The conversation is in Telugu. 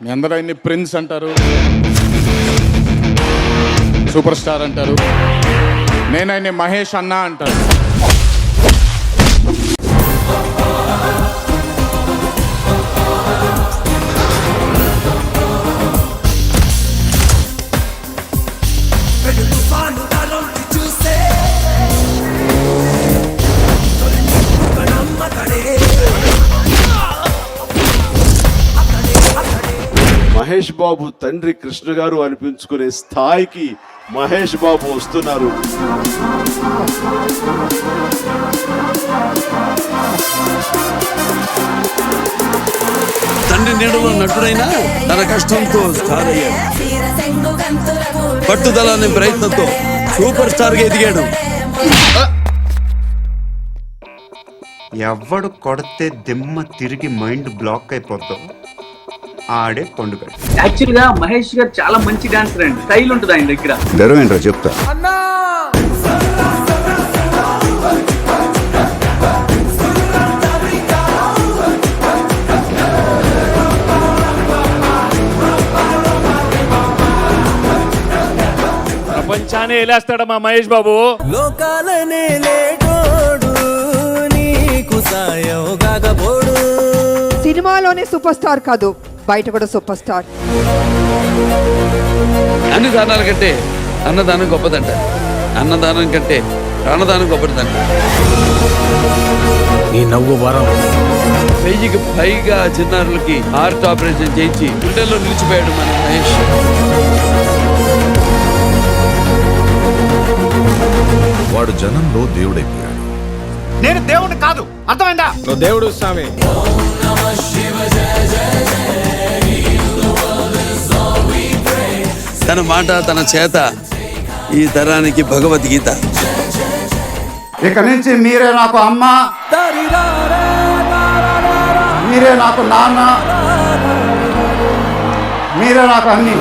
మీ అందరూ ఆయన్ని ప్రిన్స్ అంటారు, సూపర్ స్టార్ అంటారు. నేను ఆయన్ని మహేష్ అన్న అంటారు. మహేష్ బాబు తండ్రి కృష్ణ గారు అనిపించుకునే స్థాయికి మహేష్ బాబు వస్తున్నారు. తండ్రి నీడలో నటుడైనా తన కష్టంతో స్టార్ అయ్యాడు. పట్టుదల అనే ప్రయత్నంతో సూపర్ స్టార్ గా ఎదిగాడు. ఎవడు కొడితే దిమ్మ తిరిగి మైండ్ బ్లాక్ అయిపోతావు ఆడే పండుగ. యాక్చువల్ గా మహేష్ గారు చాలా మంచి డాన్సర్ అండి, స్టైల్ ఉంటుంది ఆయన దగ్గర. ఏంట్రా చెప్తా. ప్రపంచాన్ని వెళ్ళేస్తాడు మా మహేష్ బాబు. లోకాలనే లేటోడు నీకు సాయం కాకపోడు. సినిమాలోనే సూపర్ స్టార్ కాదు, బయట కూడా సూపర్ స్టార్. అన్ని దానాల కంటే అన్నదానం గొప్పదంట, అన్నదానం కంటే ప్రాణదానం గొప్పదంట. నీ నవ్వు వరం. 1000కి పైగా చిన్నారులకి హార్ట్ ఆపరేషన్ చేయించి గుండెల్లో నిలిచిపోయాడు మన మహేష్. వాడు జనంలో దేవుడైపోయాడు. నేను దేవుడు కాదు, అర్థమైందా? నువ్వు దేవుడు స్వామి. తన మాట తన చేత ఈ తరానికి భగవద్గీత. ఇక నుంచి మీరే నాకు అమ్మ, మీరే నాకు నాన్న, మీరే నాకు అన్ని.